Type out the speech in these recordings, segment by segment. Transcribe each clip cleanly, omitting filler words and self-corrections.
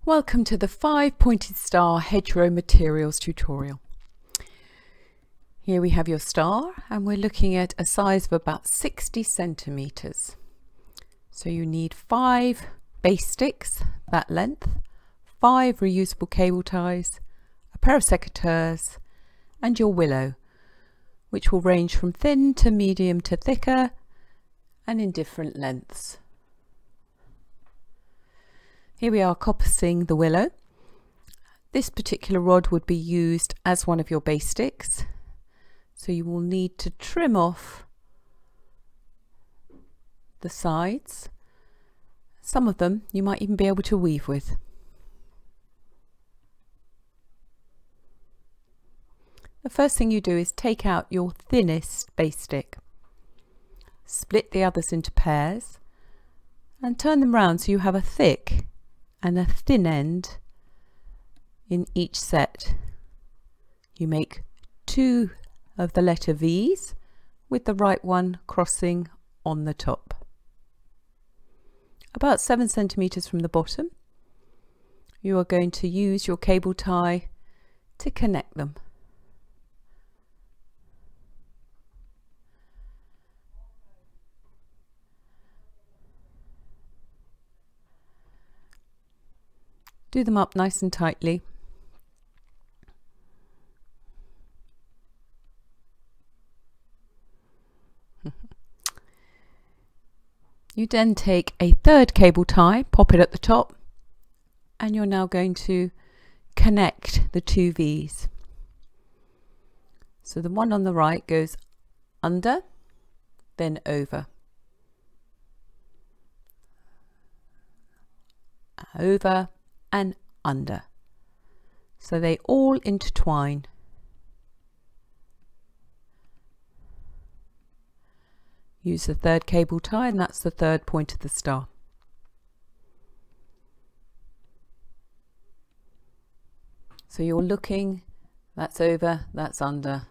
Welcome to the 5-pointed star Hedgerow Materials tutorial. Here we have your star and we're looking at a size of about 60 centimeters. So you need 5 base sticks that length, 5 reusable cable ties, a pair of secateurs and your willow, which will range from thin to medium to thicker and in different lengths. Here we are coppicing the willow. This particular rod would be used as one of your base sticks, so you will need to trim off the sides. Some of them you might even be able to weave with. The first thing you do is take out your thinnest base stick, split the others into pairs and turn them round so you have a thick and a thin end in each set. You make 2 of the letter V's with the right one crossing on the top. About 7 centimeters from the bottom, you are going to use your cable tie to connect them. Do them up nice and tightly. You then take a third cable tie, pop it at the top, and you're now going to connect the 2 V's. So the one on the right goes under, then over. Over and under, so they all intertwine. Use the third cable tie and that's the third point of the star. So you're looking, that's over, that's under,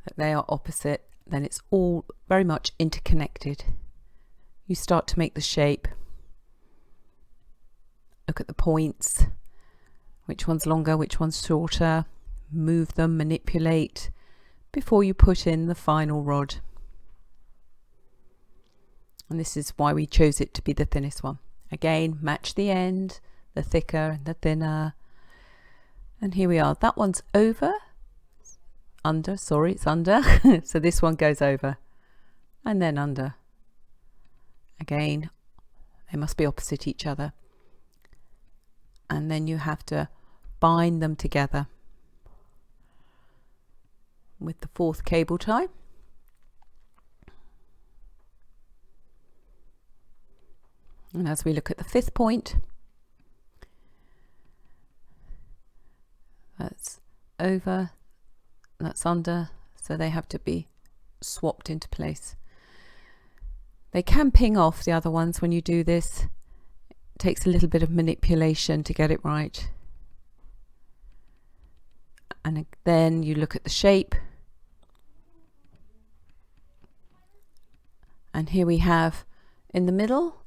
that they are opposite, then it's all very much interconnected. You start to make the shape. Look at the points, which one's longer, which one's shorter, move them, manipulate before you put in the final rod. And this is why we chose it to be the thinnest one. Again, match the end, the thicker and the thinner. And here we are, that one's over, under, sorry, it's under. So this one goes over and then under. Again, they must be opposite each other. And then you have to bind them together with the 4th cable tie. And as we look at the 5th point, that's over, that's under, so they have to be swapped into place. They can ping off the other ones when you do this. Takes a little bit of manipulation to get it right, and then you look at the shape, and here we have in the middle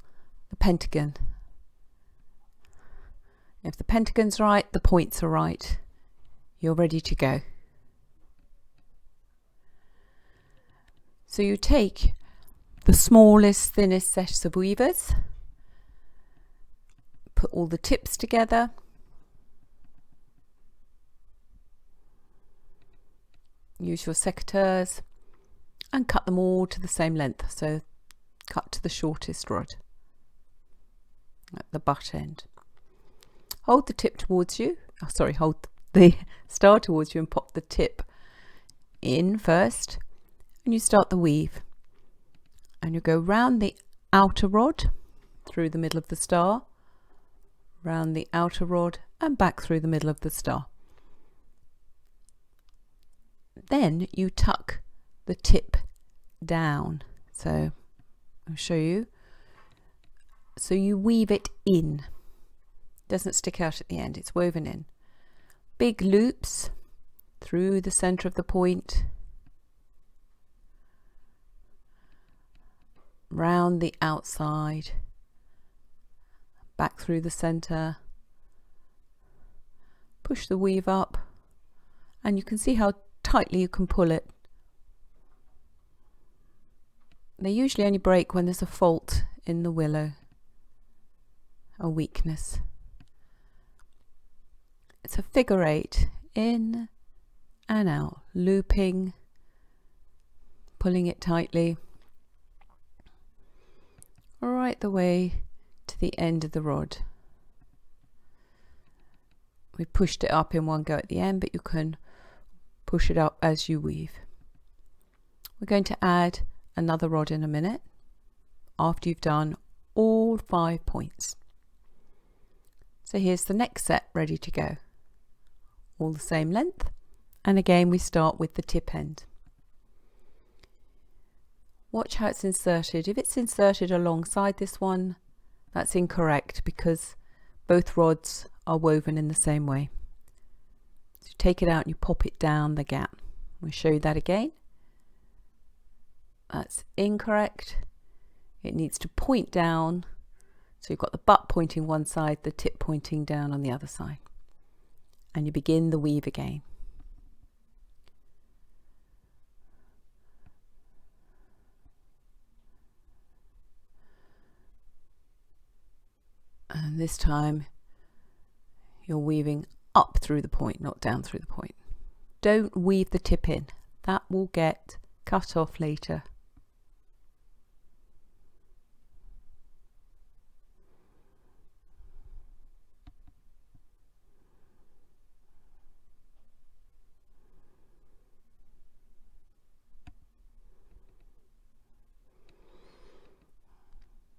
the pentagon. If the pentagon's right, the points are right, you're ready to go. So you take the smallest, thinnest set of weavers, put all the tips together, use your secateurs and cut them all to the same length, so cut to the shortest rod at the butt end. Hold the tip towards you, hold the star towards you and pop the tip in first, and you start the weave, and you go round the outer rod through the middle of the star, round the outer rod and back through the middle of the star. Then you tuck the tip down, so I'll show you. So you weave it in, doesn't stick out at the end, it's woven in. Big loops through the center of the point, round the outside, back through the center, push the weave up, and you can see how tightly you can pull it. They usually only break when there's a fault in the willow, a weakness. It's a figure 8, in and out, looping, pulling it tightly right the way to the end of the rod. We pushed it up in one go at the end, but you can push it up as you weave. We're going to add another rod in a minute after you've done all 5 points. So here's the next set ready to go. All the same length, and again we start with the tip end. Watch how it's inserted. If it's inserted alongside this one, that's incorrect because both rods are woven in the same way. So you take it out and you pop it down the gap. We'll show you that again. That's incorrect. It needs to point down. So you've got the butt pointing one side, the tip pointing down on the other side. And you begin the weave again. And this time you're weaving up through the point, not down through the point. Don't weave the tip in. That will get cut off later.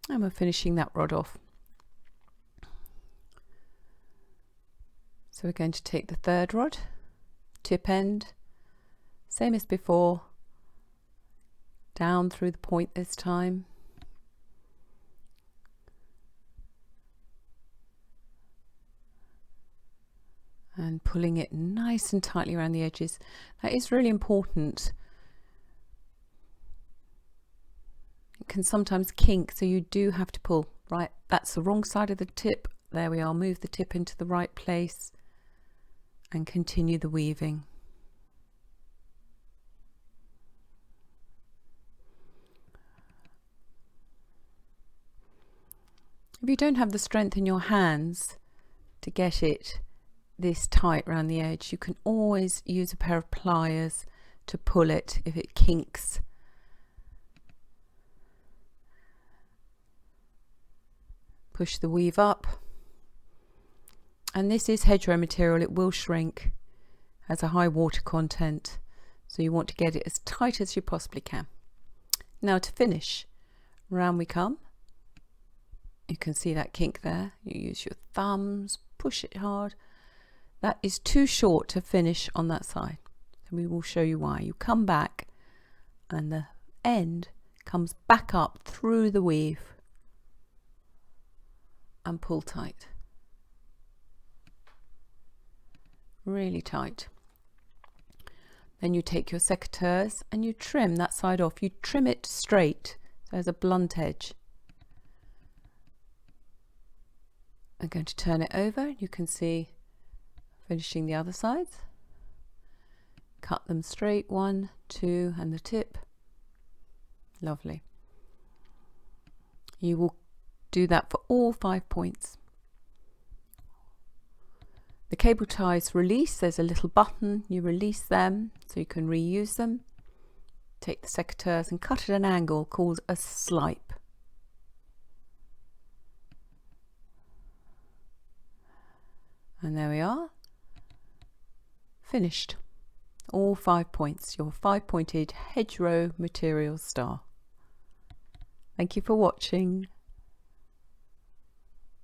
And we're finishing that rod off. So we're going to take the third rod, tip end, same as before, down through the point this time. And pulling it nice and tightly around the edges. That is really important. It can sometimes kink, so you do have to pull. Right, that's the wrong side of the tip. There we are, move the tip into the right place and continue the weaving. If you don't have the strength in your hands to get it this tight around the edge, you can always use a pair of pliers to pull it if it kinks. Push the weave up. And this is hedgerow material, it will shrink, has a high water content, so you want to get it as tight as you possibly can. Now to finish, round we come. You can see that kink there. You use your thumbs, push it hard. That is too short to finish on that side. So we will show you why. You come back and the end comes back up through the weave and pull tight. Really tight. Then you take your secateurs and you trim that side off. You trim it straight, so there's a blunt edge. I'm going to turn it over. You can see finishing the other sides. Cut them straight, 1, 2, and the tip. Lovely. You will do that for all 5 points. The cable ties release, there's a little button, you release them so you can reuse them. Take the secateurs and cut at an angle called a slipe. And there we are, finished. All 5 points, your 5-pointed Hedgerow Materials star. Thank you for watching.